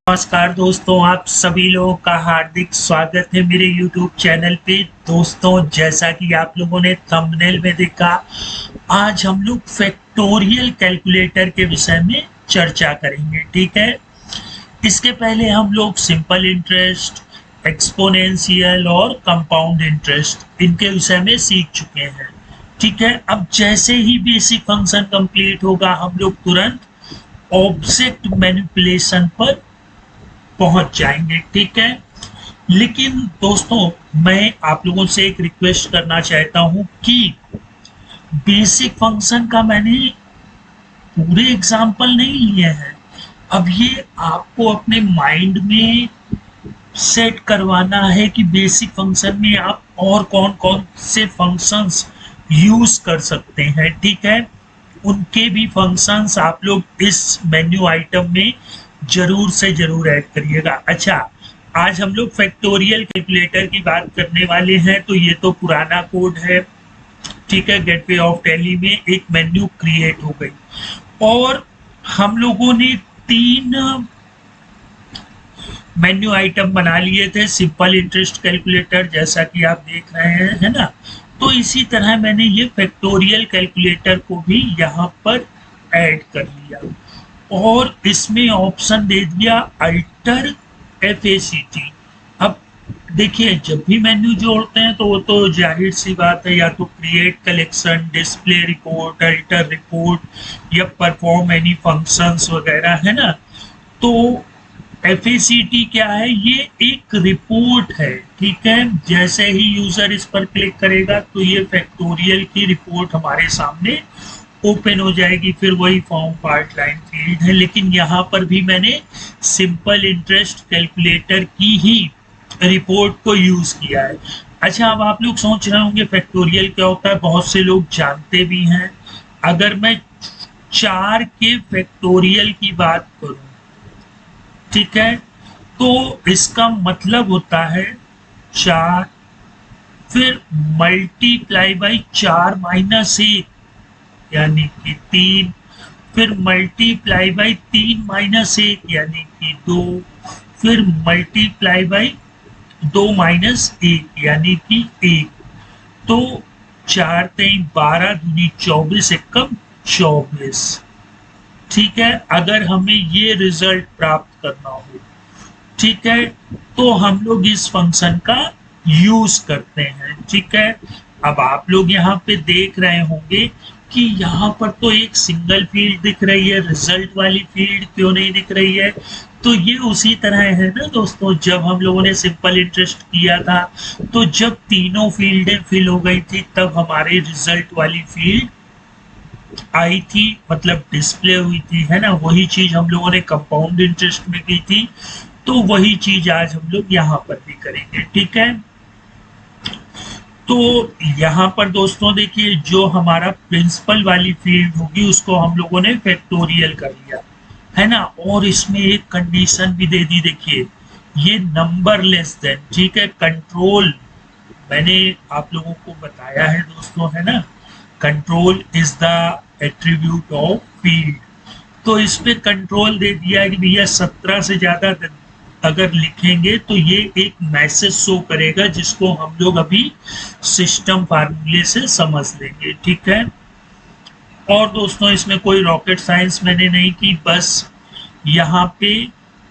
नमस्कार दोस्तों, आप सभी लोगों का हार्दिक स्वागत है मेरे YouTube चैनल पे। दोस्तों, जैसा कि आप लोगों ने थंबनेल में देखा, आज हम लोग फैक्टोरियल कैलकुलेटर के विषय में चर्चा करेंगे। ठीक है, इसके पहले हम लोग सिंपल इंटरेस्ट, एक्सपोनेंशियल और कंपाउंड इंटरेस्ट इनके विषय में सीख चुके हैं। ठीक है, अब जैसे ही बेसिक फंक्शन कंप्लीट होगा, हम लोग तुरंत ऑब्जेक्ट मैनिपुलेशन पर पहुंच जाएंगे। ठीक है, लेकिन दोस्तों, मैं आप लोगों से एक रिक्वेस्ट करना चाहता हूं कि बेसिक फंक्शन का मैंने पूरे एग्जाम्पल नहीं लिए हैं। अब ये आपको अपने माइंड में सेट करवाना है कि बेसिक फंक्शन में आप और कौन कौन से फंक्शंस यूज कर सकते हैं। ठीक है, उनके भी फंक्शंस आप लोग इस मेन्यू आइटम में जरूर से जरूर ऐड करिएगा। अच्छा, आज हम लोग फैक्टोरियल कैलकुलेटर की बात करने वाले हैं। तो ये तो पुराना कोड है। ठीक है, गेटवे ऑफ टैली में एक मेन्यू क्रिएट हो गई और हम लोगों ने 3 मेन्यू आइटम बना लिए थे। सिंपल इंटरेस्ट कैलकुलेटर, जैसा कि आप देख रहे हैं, है ना। तो इसी तरह मैंने ये फैक्टोरियल कैलकुलेटर को भी यहाँ पर ऐड कर लिया और इसमें ऑप्शन दे दिया अल्टर FACT। अब देखिए, जब भी मेन्यू जोड़ते हैं तो वो तो जाहिर सी बात है, या तो create collection, display report, alter report या परफॉर्म एनी फंक्शंस वगैरह, है ना। तो FACT क्या है? ये एक रिपोर्ट है। ठीक है, जैसे ही यूजर इस पर क्लिक करेगा तो ये फैक्टोरियल की रिपोर्ट हमारे सामने ओपन हो जाएगी। फिर वही फॉर्म पार्ट लाइन फील्ड है, लेकिन यहाँ पर भी मैंने सिंपल इंटरेस्ट कैलकुलेटर की ही रिपोर्ट को यूज किया है। अच्छा, अब आप लोग सोच रहे होंगे फैक्टोरियल क्या होता है। बहुत से लोग जानते भी हैं। अगर मैं 4 के फैक्टोरियल की बात करूं, ठीक है, तो इसका मतलब होता है 4, फिर मल्टीप्लाई बाई 4 माइनस 1 यानी कि 3, फिर मल्टीप्लाई बाई 3 माइनस 1 यानी कि 2, फिर मल्टीप्लाई बाई 2 माइनस 1 यानी कि 1। तो 4 3 12 दूनी 24 एकम 24। ठीक है, अगर हमें ये रिजल्ट प्राप्त करना हो, ठीक है, तो हम लोग इस फंक्शन का यूज करते हैं। ठीक है, अब आप लोग यहाँ पे देख रहे होंगे कि यहाँ पर तो एक सिंगल फील्ड दिख रही है, रिजल्ट वाली फील्ड क्यों नहीं दिख रही है? तो ये उसी तरह है ना दोस्तों, जब हम लोगों ने सिंपल इंटरेस्ट किया था तो जब तीनों फील्डें फिल हो गई थी तब हमारे रिजल्ट वाली फील्ड आई थी, मतलब डिस्प्ले हुई थी, है ना। वही चीज हम लोगों ने कंपाउंड इंटरेस्ट में की थी, तो वही चीज आज हम लोग यहाँ पर भी करेंगे। ठीक है, तो यहाँ पर दोस्तों देखिए, जो हमारा प्रिंसिपल वाली फील्ड होगी उसको हम लोगों ने फैक्टोरियल कर लिया, है ना। और इसमें एक कंडीशन भी दे दी, देखिए, ये नंबर लेस देन। ठीक है, कंट्रोल मैंने आप लोगों को बताया है दोस्तों, है ना। Control is the attribute of field. तो इस पे कंट्रोल दे दिया है कि भैया 17 से ज्यादा अगर लिखेंगे तो ये एक मैसेज शो करेगा, जिसको हम लोग अभी सिस्टम फार्मूले से समझ लेंगे। ठीक है, और दोस्तों इसमें कोई रॉकेट साइंस मैंने नहीं की, बस यहाँ पे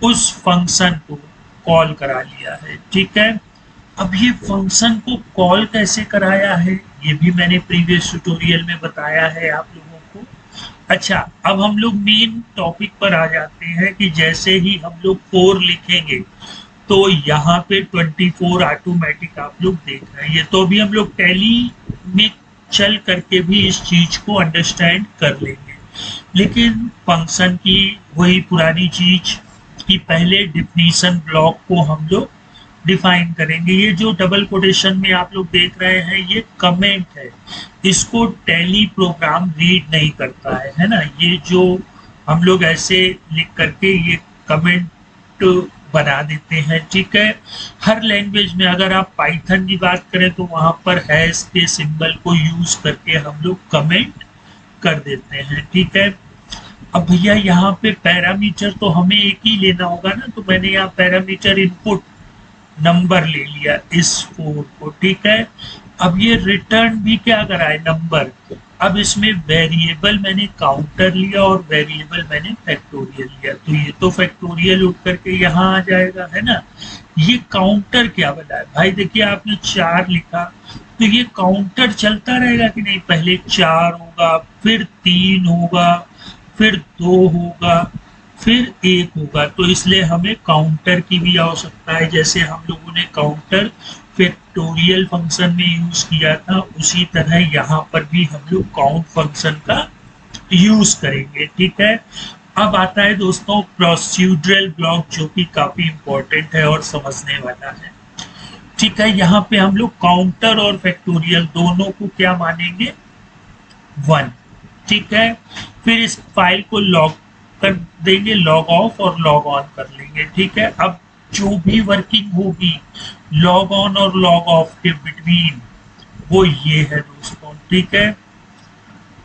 उस फंक्शन को कॉल करा लिया है। ठीक है, अब ये फंक्शन को कॉल कैसे कराया है ये भी मैंने प्रीवियस ट्यूटोरियल में बताया है आप लोगों को। अच्छा, अब हम लोग मेन टॉपिक पर आ जाते हैं कि जैसे ही हम लोग 4 लिखेंगे तो यहाँ पे 24 ऑटोमेटिक आप लोग देख रहे हैं। ये तो अभी हम लोग टैली में चल करके भी इस चीज को अंडरस्टैंड कर लेंगे, लेकिन फंक्शन की वही पुरानी चीज कि पहले डिफिनीशन ब्लॉक को हम लोग डिफाइन करेंगे। ये जो डबल कोटेशन में आप लोग देख रहे हैं ये कमेंट है, इसको टैली प्रोग्राम रीड नहीं करता है ना। ये जो हम लोग ऐसे लिख करके ये कमेंट बना देते हैं। ठीक है, हर लैंग्वेज में, अगर आप पाइथन की बात करें तो वहां पर हैश के सिंबल को यूज करके हम लोग कमेंट कर देते हैं। ठीक है, अब भैया यहाँ पे पैरामीटर तो हमें एक ही लेना होगा ना, तो मैंने यहाँ पैरामीटर इनपुट नंबर ले लिया इस 4 को, ठीक है। अब ये रिटर्न भी क्या करा है, नंबर। अब इसमें वेरिएबल मैंने काउंटर लिया और वेरिएबल मैंने फैक्टोरियल लिया, तो ये तो फैक्टोरियल उठ करके यहाँ आ जाएगा, है ना। ये काउंटर क्या बना है भाई, देखिए आपने 4 लिखा, तो ये काउंटर चलता रहेगा कि नहीं, पहले 4 होगा, फिर 3 होगा, फिर 2 होगा, फिर 1 होगा। तो इसलिए हमें काउंटर की भी आवश्यकता है, जैसे हम लोगों ने काउंटर फैक्टोरियल फंक्शन में यूज किया था, उसी तरह यहाँ पर भी हम लोग काउंट फंक्शन का यूज करेंगे, ठीक है। अब आता है दोस्तों प्रोसीड्यूरल ब्लॉक, जो कि काफी इंपॉर्टेंट है और समझने वाला है, ठीक है। यहाँ पे हम लोग काउंटर और फैक्टोरियल दोनों को क्या मानेंगे, 1, ठीक है। फिर इस फाइल को लॉग कर देंगे, लॉग ऑफ और लॉग ऑन कर लेंगे, ठीक है। अब जो भी वर्किंग होगी लॉग ऑन और लॉग ऑफ के बिटवीन, वो ये है दोस्तों, ठीक है।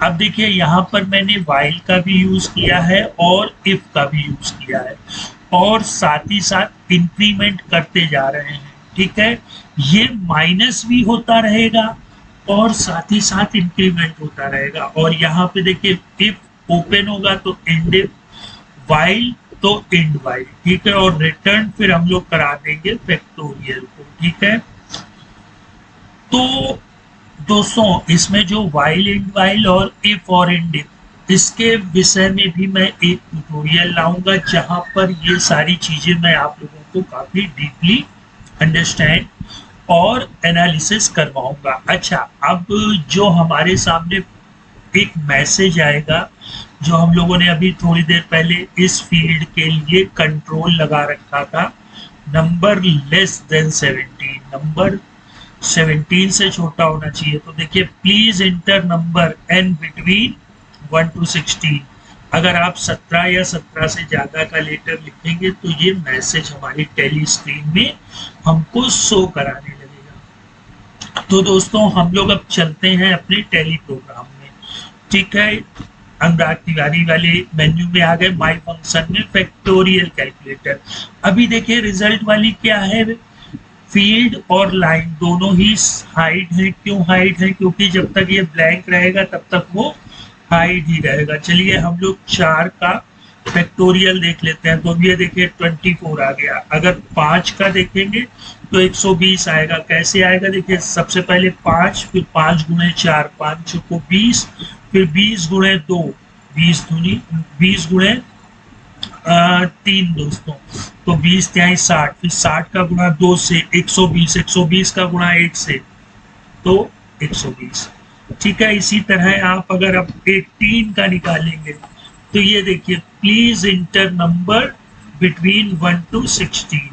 अब देखिए यहाँ पर मैंने while का भी यूज किया है और if का भी यूज किया है, और साथ ही साथ इंक्रीमेंट करते जा रहे हैं, ठीक है। ये माइनस भी होता रहेगा और साथ ही साथ इंक्रीमेंट होता रहेगा। और यहाँ पे देखिए if ओपन होगा तो एंड if, while तो एंड while, ठीक है। और रिटर्न फिर हम लोग करा देंगे फैक्टोरियल को, ठीक है। तो दोस्तों इसमें जो while एंड while और if और एंड if, इसके विषय में भी मैं एक ट्यूटोरियल लाऊंगा, जहां पर ये सारी चीजें मैं आप लोगों को काफी डीपली अंडरस्टैंड और एनालिसिस करवाऊंगा। अच्छा, अब जो हमारे सामने एक मैसेज आएगा, जो हम लोगों ने अभी थोड़ी देर पहले इस फील्ड के लिए कंट्रोल लगा रखा था, नंबर लेस देन 17, नंबर 17 से छोटा होना चाहिए। तो देखिए please enter number n between 1 to 16। अगर आप 17 या 17 से ज्यादा का लेटर लिखेंगे तो ये मैसेज हमारी टेली स्क्रीन में हमको शो कराने लगेगा। तो दोस्तों हम लोग अब चलते हैं अपने टेली प्रोग्राम में, ठीक है। अनुराग तिवारी वाले मेन्यू में आ गए, माय फंक्शन में फैक्टोरियल कैलकुलेटर। अभी देखिए रिजल्ट वाली क्या है, फील्ड और लाइन दोनों ही हाइड है। क्यों हाइड है, क्योंकि जब तक ये ब्लैंक रहेगा तब तक वो हाइड ही रहेगा। चलिए हम लोग 4 का फैक्टोरियल देख लेते हैं। तो ये देखिए 24 आ गया। अगर 5 का देखेंगे तो 120 आएगा। कैसे आएगा, देखिए सबसे पहले 5, फिर 5 गुणे 4, 5 को 20, फिर 20 गुणे 2, 20 दूनी 20 गुणे 3 दोस्तों, तो 20 तिहाई 60, फिर 60 का गुणा 2 से 120, 120 का गुणा 1 से तो 120, ठीक है। इसी तरह आप अगर अब 18 का निकालेंगे तो ये देखिए please inter number between 1 to 16,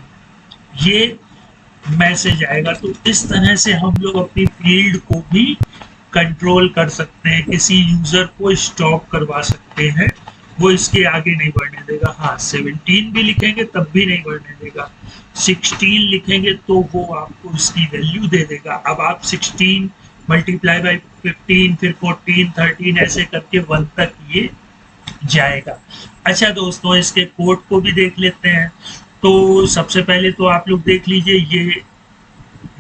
ये मैसेज आएगा। तो इस तरह से हम लोग अपनी फील्ड को भी कंट्रोल कर सकते हैं, किसी यूजर को स्टॉप करवा सकते हैं, वो इसके आगे नहीं बढ़ने देगा। हाँ 17 भी लिखेंगे तब भी नहीं बढ़ने देगा, 16 लिखेंगे तो वो आपको इसकी वैल्यू दे देगा। अब आप 16 मल्टीप्लाई बाई 15, फिर 14, 13 ऐसे करके 1 तक ये जाएगा। अच्छा दोस्तों इसके कोड को भी देख लेते हैं। तो सबसे पहले तो आप लोग देख लीजिए, ये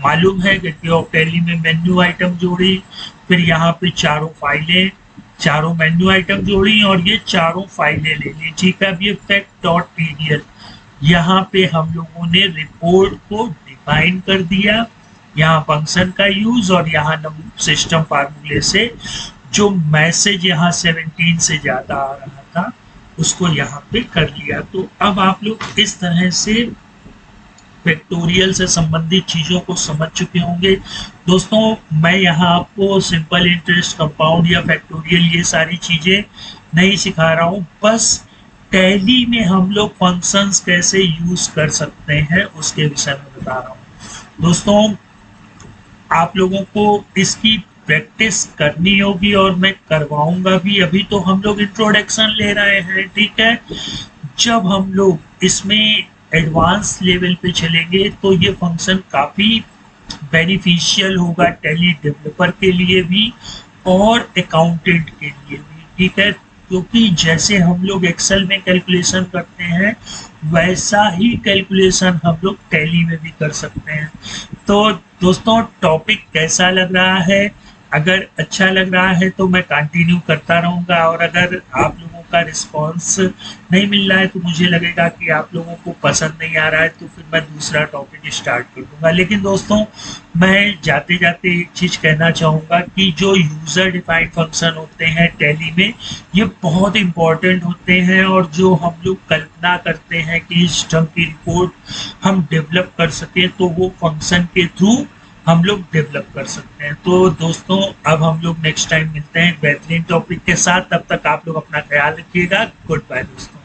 मालूम है गेटवे ऑफ टैली में मेन्यू आइटम जोड़ी, फिर यहाँ पे चारों फाइलें, चारों मेन्यू आइटम जोड़ी और ये चारों फाइलें ले ली, ठीक है। अब ये fact.pdl, यहाँ पे हम लोगों ने रिपोर्ट को डिफाइन कर दिया, यहाँ फंक्शन का यूज, और यहाँ सिस्टम फार्मूले से जो मैसेज यहाँ 17 से ज्यादा आ रहा था उसको यहाँ पे कर लिया। तो अब आप लोग इस तरह से फैक्टोरियल से संबंधित चीजों को समझ चुके होंगे। दोस्तों मैं यहाँ आपको सिंपल इंटरेस्ट, कंपाउंड या फैक्टोरियल ये सारी चीजें नहीं सिखा रहा हूँ, बस टैली में हम लोग फंक्शंस कैसे यूज कर सकते हैं उसके विषय में बता रहा हूँ। दोस्तों आप लोगों को इसकी प्रैक्टिस करनी होगी और मैं करवाऊंगा भी। अभी तो हम लोग इंट्रोडक्शन ले रहे हैं, ठीक है। जब हम लोग इसमें एडवांस लेवल पे चलेंगे तो ये फंक्शन काफी बेनिफिशियल होगा टैली डेवलपर के लिए भी और अकाउंटेंट के लिए भी, ठीक है। क्योंकि जैसे हम लोग एक्सेल में कैलकुलेशन करते हैं वैसा ही कैलकुलेशन हम लोग टैली में भी कर सकते हैं। तो दोस्तों टॉपिक कैसा लग रहा है? अगर अच्छा लग रहा है तो मैं कंटिन्यू करता रहूँगा, और अगर आप लोगों का रिस्पांस नहीं मिल रहा है तो मुझे लगेगा कि आप लोगों को पसंद नहीं आ रहा है, तो फिर मैं दूसरा टॉपिक स्टार्ट कर दूंगा। लेकिन दोस्तों मैं जाते जाते एक चीज़ कहना चाहूँगा कि जो यूज़र डिफाइंड फंक्शन होते हैं टैली में, ये बहुत इंपॉर्टेंट होते हैं, और जो हम लोग कल्पना करते हैं कि इस ढंग की रिपोर्ट हम डेवलप कर सकें तो वो फंक्शन के थ्रू हम लोग डेवलप कर सकते हैं। तो दोस्तों अब हम लोग नेक्स्ट टाइम मिलते हैं बेहतरीन टॉपिक के साथ। तब तक आप लोग अपना ख्याल रखिएगा। गुड बाय दोस्तों।